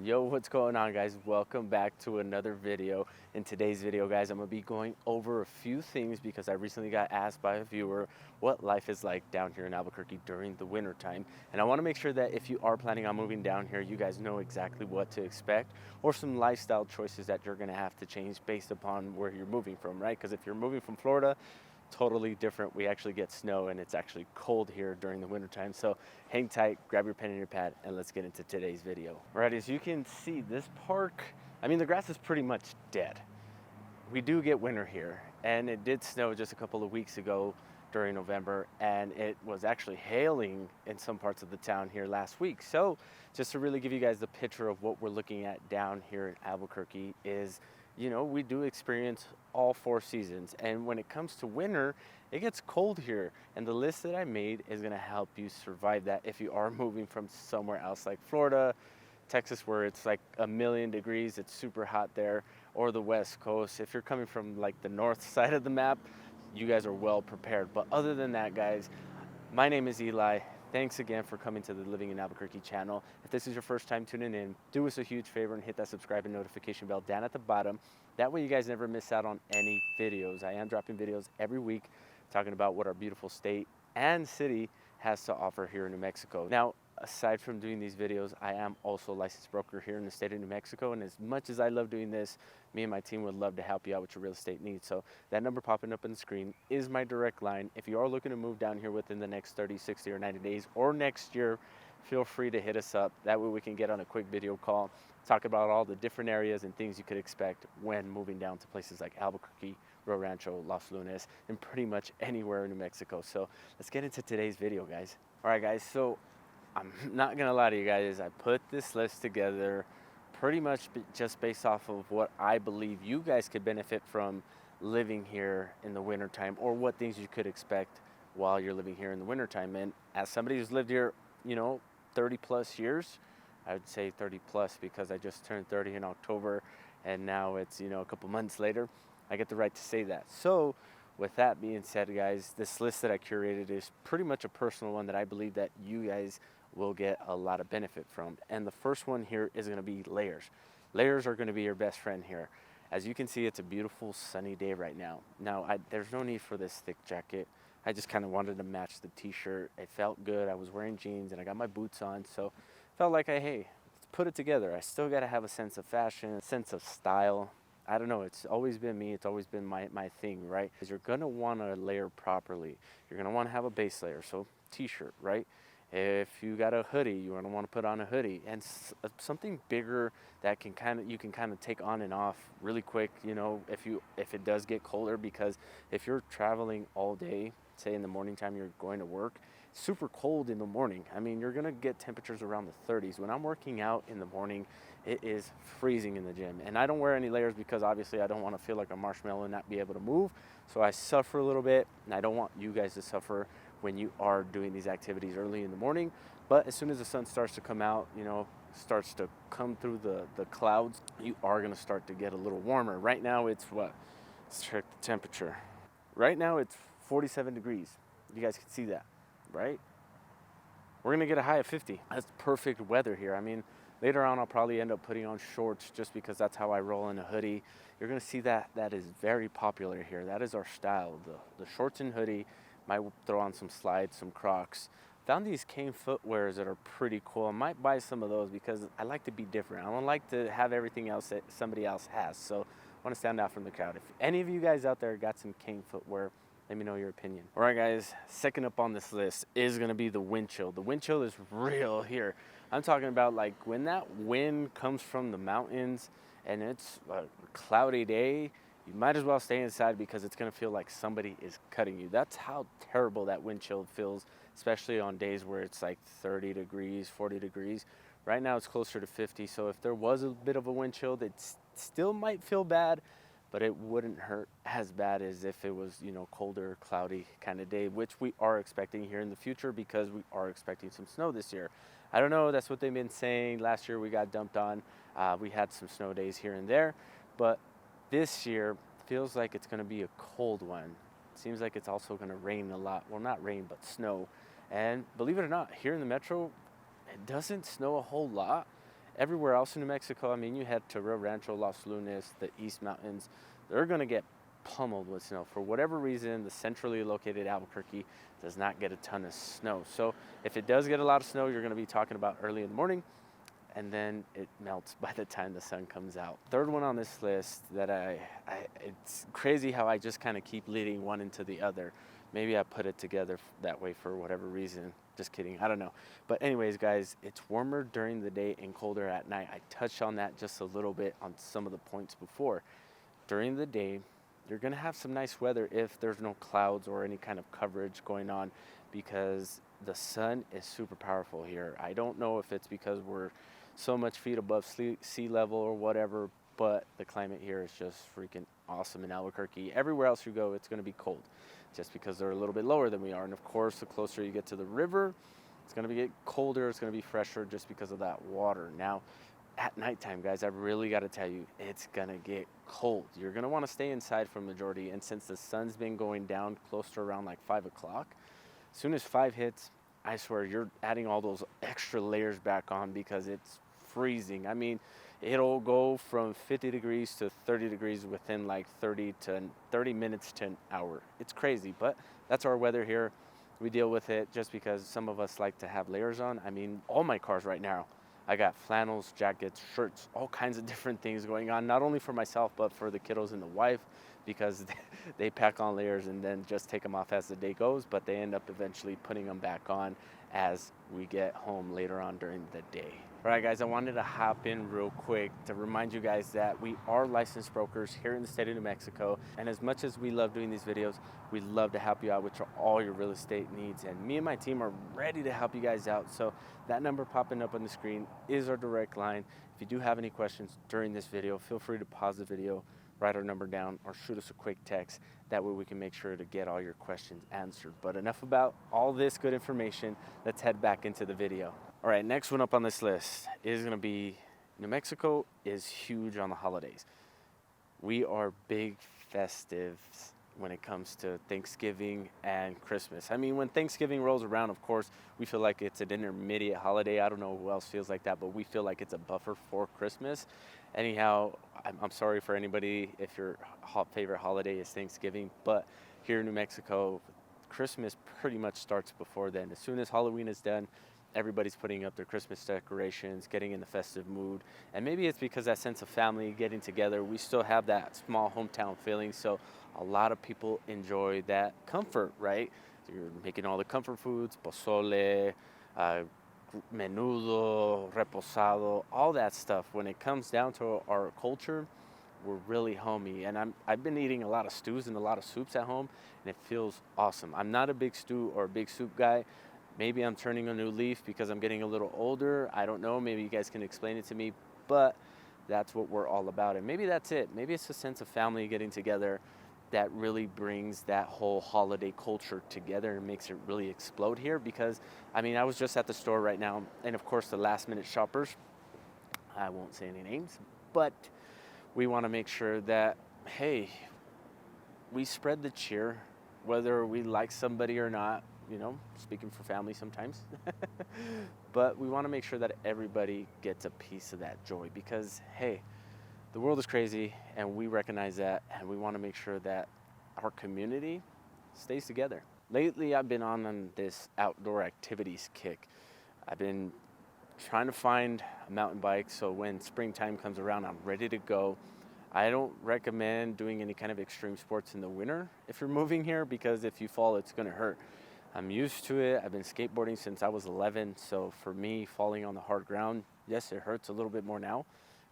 Yo, what's going on, guys? Welcome back to another video. In today's video, guys, I'm gonna be going over a few things because I recently got asked by a viewer what life is like down here in Albuquerque during the winter time. And I want to make sure that if you are planning on moving down here, you guys know exactly what to expect or some lifestyle choices that you're gonna have to change based upon where you're moving from, right? Because if you're moving from Florida, totally different. We actually get snow and it's actually cold here during the winter time. So hang tight, grab your pen and your pad, and let's get into today's video. All right, as you can see, this park, the grass is pretty much dead. We do get winter here, and it did snow just a couple of weeks ago during November, and it was actually hailing in some parts of the town here last week. So just to really give you guys the picture of what we're looking at down here in Albuquerque is, we do experience all four seasons. And when it comes to winter, it gets cold here. And the list that I made is gonna help you survive that if you are moving from somewhere else like Florida, Texas, where it's like 1,000,000 degrees, it's super hot there, or the West Coast. If you're coming from like the north side of the map, you guys are well prepared. But other than that, guys, my name is Eli. Thanks again for coming to the Living in Albuquerque channel. If this is your first time tuning in, do us a huge favor and hit that subscribe and notification bell down at the bottom. That way you guys never miss out on any videos. I am dropping videos every week talking about what our beautiful state and city has to offer here in New Mexico. Now, aside from doing these videos, I am also a licensed broker here in the state of New Mexico. And as much as I love doing this, me and my team would love to help you out with your real estate needs. So that number popping up on the screen is my direct line. If you are looking to move down here within the next 30, 60, or 90 days or next year, feel free to hit us up. That way we can get on a quick video call, talk about all the different areas and things you could expect when moving down to places like Albuquerque, Rio Rancho, Los Lunas, and pretty much anywhere in New Mexico. So let's get into today's video, guys. All right, guys, so I'm not gonna lie to you guys, I put this list together pretty much just based off of what I believe you guys could benefit from living here in the wintertime, or what things you could expect while you're living here in the wintertime. And as somebody who's lived here, 30 plus years, I would say 30 plus because I just turned 30 in October and now it's, a couple months later, I get the right to say that. So with that being said, guys, this list that I curated is pretty much a personal one that I believe that you guys will get a lot of benefit from. And the first one here is going to be layers. Layers are going to be your best friend here. As you can see, it's a beautiful sunny day right now. Now, there's no need for this thick jacket. I just kind of wanted to match the t-shirt. It felt good. I was wearing jeans and I got my boots on, so felt like, hey, let's put it together. I still got to have a sense of fashion, a sense of style. I don't know, it's always been me, it's always been my thing, right? Because you're gonna wanna layer properly. You're gonna wanna have a base layer, so t-shirt, right? If you got a hoodie, you're gonna wanna put on a hoodie, and something bigger that you can kind of take on and off really quick, if it does get colder, because if you're traveling all day, say in the morning time you're going to work, super cold in the morning. You're gonna get temperatures around the 30s. When I'm working out in the morning, it is freezing in the gym, and I don't wear any layers because obviously I don't want to feel like a marshmallow and not be able to move. So I suffer a little bit, and I don't want you guys to suffer when you are doing these activities early in the morning. But as soon as the sun starts to come out, starts to come through the clouds, you are gonna start to get a little warmer. Right now it's what? Let's check the temperature. Right now it's 47 degrees. You guys can see that, right? We're gonna get a high of 50. That's perfect weather here. Later on, I'll probably end up putting on shorts just because that's how I roll in a hoodie. You're gonna see that is very popular here. That is our style, the shorts and hoodie. Might throw on some slides, some Crocs. Found these cane footwears that are pretty cool. I might buy some of those because I like to be different. I don't like to have everything else that somebody else has. So I wanna stand out from the crowd. If any of you guys out there got some cane footwear, let me know your opinion. All right, guys, second up on this list is gonna be the wind chill. The wind chill is real here. I'm talking about like when that wind comes from the mountains and it's a cloudy day, you might as well stay inside because it's gonna feel like somebody is cutting you. That's how terrible that wind chill feels, especially on days where it's like 30 degrees, 40 degrees. Right now it's closer to 50, so if there was a bit of a wind chill, that still might feel bad, but it wouldn't hurt as bad as if it was, colder, cloudy kind of day, which we are expecting here in the future because we are expecting some snow this year. I don't know, that's what they've been saying. Last year we got dumped on. We had some snow days here and there, but this year feels like it's gonna be a cold one. It seems like it's also gonna rain a lot. Well, not rain, but snow. And believe it or not, here in the metro, it doesn't snow a whole lot. Everywhere else in New Mexico, I mean, you head to Rio Rancho, Los Lunas, the East Mountains, they're going to get pummeled with snow. For whatever reason, the centrally located Albuquerque does not get a ton of snow. So if it does get a lot of snow, you're going to be talking about early in the morning, and then it melts by the time the sun comes out. Third one on this list that it's crazy how I just kind of keep leading one into the other. Maybe I put it together that way for whatever reason. Just kidding, I don't know. But anyways, guys, it's warmer during the day and colder at night. I touched on that just a little bit on some of the points before. During the day, you're gonna have some nice weather if there's no clouds or any kind of coverage going on, because the sun is super powerful here. I don't know if it's because we're so much feet above sea level or whatever, but the climate here is just freaking awesome in Albuquerque. Everywhere else you go, it's gonna be cold, just because they're a little bit lower than we are. And of course, the closer you get to the river, it's gonna get colder, it's gonna be fresher just because of that water. Now, at nighttime, guys, I really gotta tell you, it's gonna get cold. You're gonna wanna stay inside for majority, and since the sun's been going down close to around like 5 o'clock, as soon as 5 hits, I swear you're adding all those extra layers back on because it's freezing. I mean, it'll go from 50 degrees to 30 degrees within like 30 minutes to an hour. It's crazy, but that's our weather here. We deal with it just because some of us like to have layers on. I mean, all my cars right now, I got flannels, jackets, shirts, all kinds of different things going on, not only for myself, but for the kiddos and the wife, because they pack on layers and then just take them off as the day goes, but they end up eventually putting them back on as we get home later on during the day. All right, guys, I wanted to hop in real quick to remind you guys that we are licensed brokers here in the state of New Mexico. And as much as we love doing these videos, we love to help you out with all your real estate needs. And me and my team are ready to help you guys out. So that number popping up on the screen is our direct line. If you do have any questions during this video, feel free to pause the video, write our number down, or shoot us a quick text. That way we can make sure to get all your questions answered. But enough about all this good information. Let's head back into the video. All right, next one up on this list is gonna be, New Mexico is huge on the holidays. We are big festives when it comes to Thanksgiving and Christmas. I mean, when Thanksgiving rolls around, of course, we feel like it's an intermediate holiday. I don't know who else feels like that, but we feel like it's a buffer for Christmas. Anyhow, I'm sorry for anybody if your favorite holiday is Thanksgiving, but here in New Mexico, Christmas pretty much starts before then. As soon as Halloween is done, everybody's putting up their Christmas decorations, getting in the festive mood. And maybe it's because that sense of family, getting together, we still have that small hometown feeling. So a lot of people enjoy that comfort, right? So you're making all the comfort foods, pozole, menudo, reposado, all that stuff. When it comes down to our culture, we're really homey. And I've been eating a lot of stews and a lot of soups at home, and it feels awesome. I'm not a big stew or a big soup guy. Maybe I'm turning a new leaf because I'm getting a little older. I don't know. Maybe you guys can explain it to me, but that's what we're all about. And maybe that's it. Maybe it's a sense of family getting together that really brings that whole holiday culture together and makes it really explode here. Because, I mean, I was just at the store right now, and of course the last minute shoppers, I won't say any names, but we want to make sure that, hey, we spread the cheer, whether we like somebody or not. You know, speaking for family sometimes. But we want to make sure that everybody gets a piece of that joy because, hey, the world is crazy and we recognize that, and we want to make sure that our community stays together. Lately, I've been on this outdoor activities kick. I've been trying to find a mountain bike so when springtime comes around, I'm ready to go. I don't recommend doing any kind of extreme sports in the winter if you're moving here, because if you fall, it's going to hurt. I'm used to it. I've been skateboarding since I was 11. So for me, falling on the hard ground, yes, it hurts a little bit more now.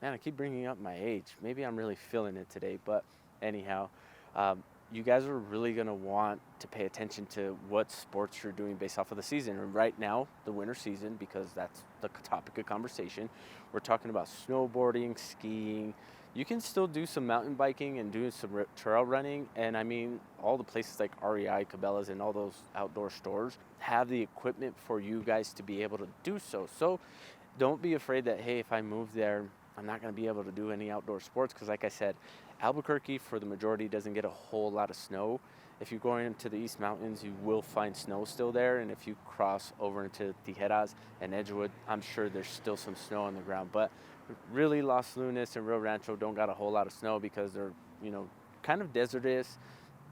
Man, I keep bringing up my age. Maybe I'm really feeling it today. But anyhow, you guys are really going to want to pay attention to what sports you're doing based off of the season. And right now, the winter season, because that's the topic of conversation, we're talking about snowboarding, skiing. You can still do some mountain biking and do some trail running. And I mean, all the places like REI, Cabela's, and all those outdoor stores have the equipment for you guys to be able to do so. So don't be afraid that, hey, if I move there, I'm not going to be able to do any outdoor sports. Because like I said, Albuquerque, for the majority, doesn't get a whole lot of snow. If you're going into the East Mountains, you will find snow still there. And if you cross over into Tijeras and Edgewood, I'm sure there's still some snow on the ground. But really, Los Lunas and Rio Rancho don't got a whole lot of snow because they're, kind of desertous.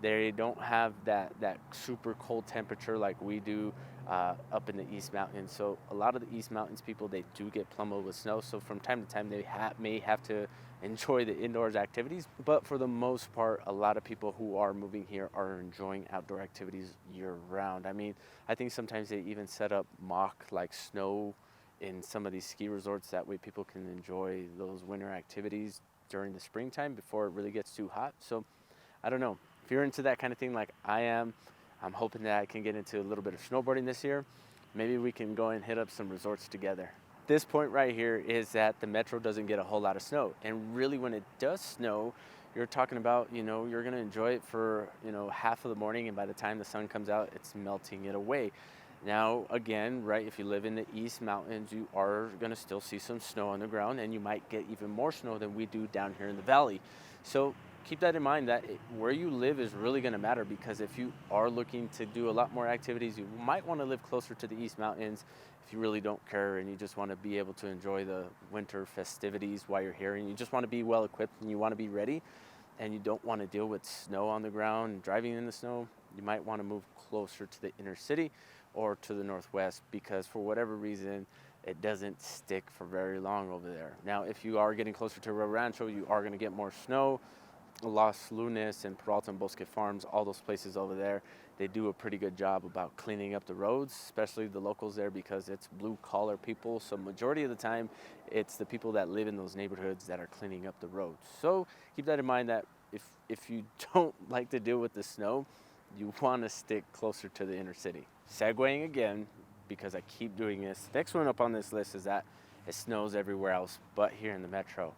They don't have that super cold temperature like we do up in the East Mountains. So a lot of the East Mountains people, they do get plummeted with snow. So from time to time, they may have to enjoy the indoors activities. But for the most part, a lot of people who are moving here are enjoying outdoor activities year round. I mean, I think sometimes they even set up mock like snow in some of these ski resorts. That way people can enjoy those winter activities during the springtime before it really gets too hot. So I don't know. If you're into that kind of thing like I am, I'm hoping that I can get into a little bit of snowboarding this year. Maybe we can go and hit up some resorts together. This point right here is that the metro doesn't get a whole lot of snow. And really when it does snow, you're talking about, you're going to enjoy it for, half of the morning. And by the time the sun comes out, it's melting it away. Now, again, right, if you live in the East Mountains, you are going to still see some snow on the ground, and you might get even more snow than we do down here in the valley. So keep that in mind, that where you live is really going to matter, because if you are looking to do a lot more activities, you might want to live closer to the East Mountains if you really don't care and you just want to be able to enjoy the winter festivities while you're here, and you just want to be well equipped and you want to be ready, and you don't want to deal with snow on the ground and driving in the snow. You might want to move closer to the inner city or to the northwest, because for whatever reason it doesn't stick for very long over there. Now, if you are getting closer to Rio Rancho, you are going to get more snow. Los Lunas and Peralta and Bosque Farms, all those places over there, they do a pretty good job about cleaning up the roads, especially the locals there, because it's blue collar people. So majority of the time, it's the people that live in those neighborhoods that are cleaning up the roads. So keep that in mind, that if you don't like to deal with the snow, you want to stick closer to the inner city. Segueing again, because I keep doing this. Next one up on this list is that it snows everywhere else but here in the metro.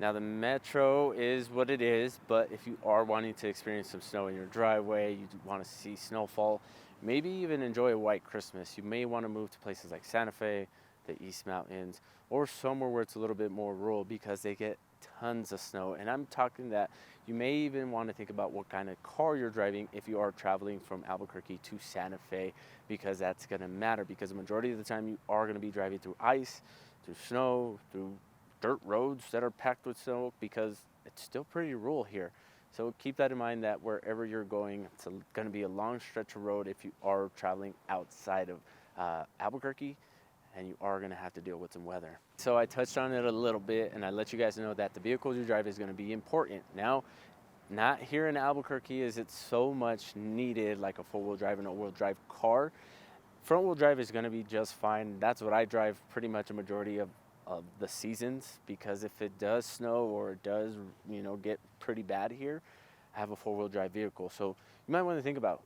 Now, the metro is what it is, but if you are wanting to experience some snow in your driveway, you want to see snowfall, maybe even enjoy a white Christmas, you may want to move to places like Santa Fe, the East Mountains, or somewhere where it's a little bit more rural, because they get tons of snow. And I'm talking that you may even want to think about what kind of car you're driving if you are traveling from Albuquerque to Santa Fe, because that's going to matter, because the majority of the time you are going to be driving through ice, through snow, through dirt roads that are packed with snow, because it's still pretty rural here. So keep that in mind, that wherever you're going, it's going to be a long stretch of road if you are traveling outside of Albuquerque, and you are going to have to deal with some weather. So I touched on it a little bit, and I let you guys know that the vehicles you drive is going to be important. Now, not here in Albuquerque is it so much needed like a four-wheel drive and all-wheel drive car. Front-wheel drive is going to be just fine. That's what I drive pretty much a majority of the seasons, because if it does snow or it does, get pretty bad here, I have a four-wheel drive vehicle. So you might want to think about,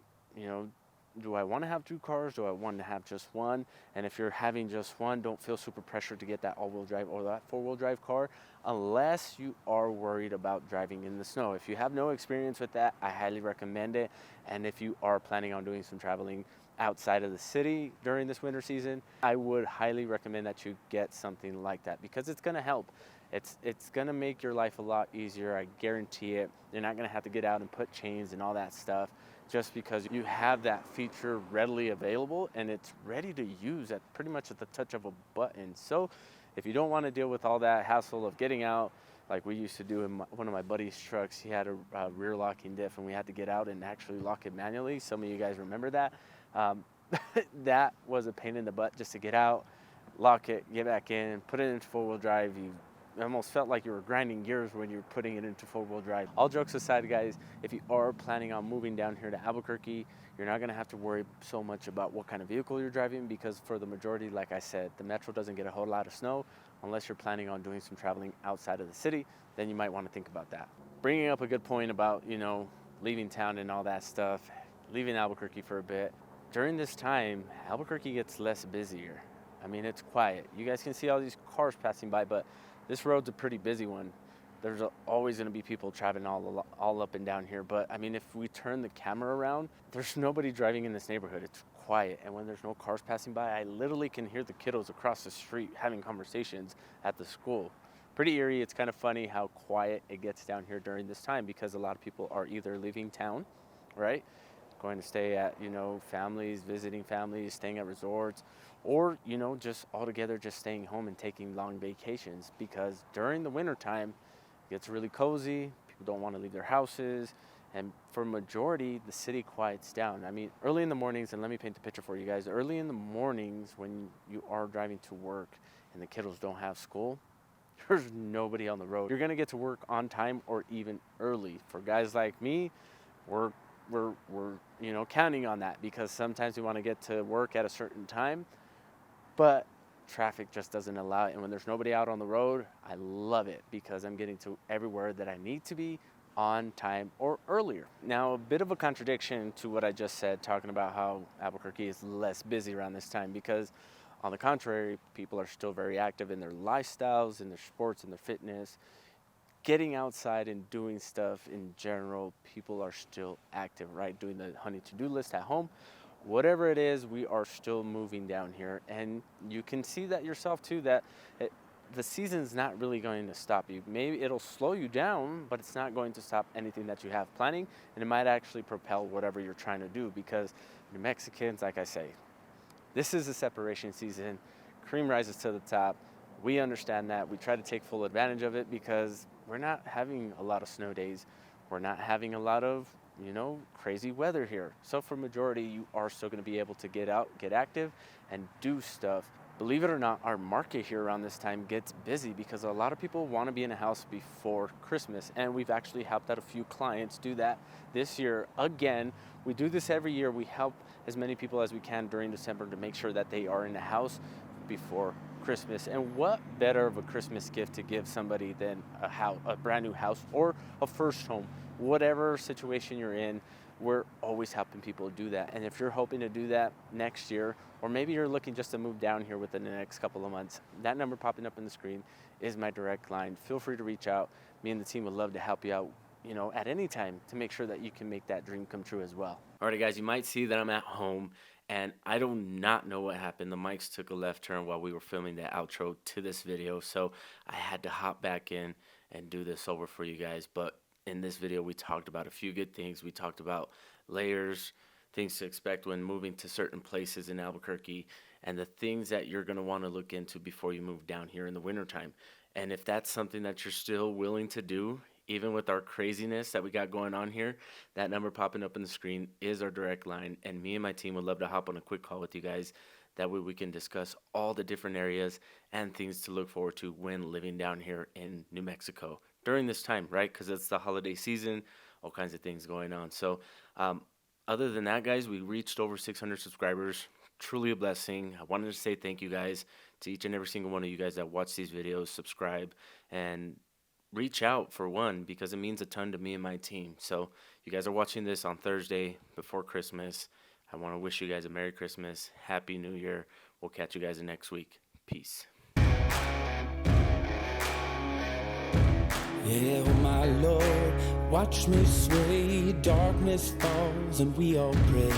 do I want to have two cars? Do I want to have just one? And if you're having just one, don't feel super pressured to get that all-wheel drive or that four-wheel drive car, unless you are worried about driving in the snow. If you have no experience with that, I highly recommend it. And if you are planning on doing some traveling outside of the city during this winter season, I would highly recommend that you get something like that, because it's going to help. It's going to make your life a lot easier. I guarantee it. You're not going to have to get out and put chains and all that stuff, just because you have that feature readily available and it's ready to use at pretty much at the touch of a button. So if you don't want to deal with all that hassle of getting out, like we used to do in one of my buddy's trucks, he had a rear locking diff and we had to get out and actually lock it manually. Some of you guys remember that. That was a pain in the butt, just to get out, lock it, get back in, put it into four-wheel drive. You almost felt like you were grinding gears when you're putting it into four-wheel drive. All jokes aside, guys, if you are planning on moving down here to Albuquerque, you're not going to have to worry so much about what kind of vehicle you're driving, because for the majority, like I said, the metro doesn't get a whole lot of snow. Unless you're planning on doing some traveling outside of the city, then you might want to think about that. Bringing up a good point about, leaving town and all that stuff, leaving Albuquerque for a bit. During this time, Albuquerque gets less busier. I mean, it's quiet. You guys can see all these cars passing by, but this road's a pretty busy one. There's always going to be people traveling all up and down here. But I mean, if we turn the camera around, there's nobody driving in this neighborhood. It's quiet. And when there's no cars passing by, I literally can hear the kiddos across the street having conversations at the school. Pretty eerie. It's kind of funny how quiet it gets down here during this time, because a lot of people are either leaving town right? Going to stay at, families, visiting families, staying at resorts, or, just altogether just staying home and taking long vacations, because during the winter time, it gets really cozy. People don't want to leave their houses. And for majority, the city quiets down. I mean, early in the mornings, and let me paint the picture for you guys. Early in the mornings, when you are driving to work and the kiddos don't have school, there's nobody on the road. You're gonna get to work on time or even early. For guys like me, we're counting on that, because sometimes we want to get to work at a certain time, but traffic just doesn't allow it. And when there's nobody out on the road, I love it, because I'm getting to everywhere that I need to be on time or earlier. Now, a bit of a contradiction to what I just said, talking about how Albuquerque is less busy around this time, because on the contrary, people are still very active in their lifestyles, in their sports, in their fitness. Getting outside and doing stuff in general, people are still active, right? Doing the honey to-do list at home. Whatever it is, we are still moving down here. And you can see that yourself too, that the season's not really going to stop you. Maybe it'll slow you down, but it's not going to stop anything that you have planning. And it might actually propel whatever you're trying to do, because New Mexicans, like I say, this is the separation season. Cream rises to the top. We understand that. We try to take full advantage of it, because we're not having a lot of snow days. We're not having a lot of, crazy weather here. So for majority, you are still going to be able to get out, get active, and do stuff. Believe it or not, our market here around this time gets busy, because a lot of people want to be in a house before Christmas. And we've actually helped out a few clients do that this year. Again, we do this every year. We help as many people as we can during December to make sure that they are in a house before Christmas. And what better of a Christmas gift to give somebody than a brand new house or a first home? Whatever situation you're in, we're always helping people do that. And if you're hoping to do that next year, or maybe you're looking just to move down here within the next couple of months, that number popping up on the screen is my direct line. Feel free to reach out. Me and the team would love to help you out, at any time, to make sure that you can make that dream come true as well. All right, guys, you might see that I'm at home, and I do not know what happened. The mics took a left turn while we were filming the outro to this video, so I had to hop back in and do this over for you guys. But in this video, we talked about a few good things. We talked about layers, things to expect when moving to certain places in Albuquerque, and the things that you're going to want to look into before you move down here in the wintertime. And if that's something that you're still willing to do, even with our craziness that we got going on here, that number popping up on the screen is our direct line. And me and my team would love to hop on a quick call with you guys. That way we can discuss all the different areas and things to look forward to when living down here in New Mexico during this time, right? Because it's the holiday season, all kinds of things going on. So other than that, guys, we reached over 600 subscribers. Truly a blessing. I wanted to say thank you guys to each and every single one of you guys that watch these videos, subscribe, and reach out for one, because it means a ton to me and my team. So you guys are watching this on Thursday before Christmas. I want to wish you guys a Merry Christmas, Happy New Year. We'll catch you guys next week. Peace. Yeah, oh my Lord, watch me sway. Darkness falls and we all pray.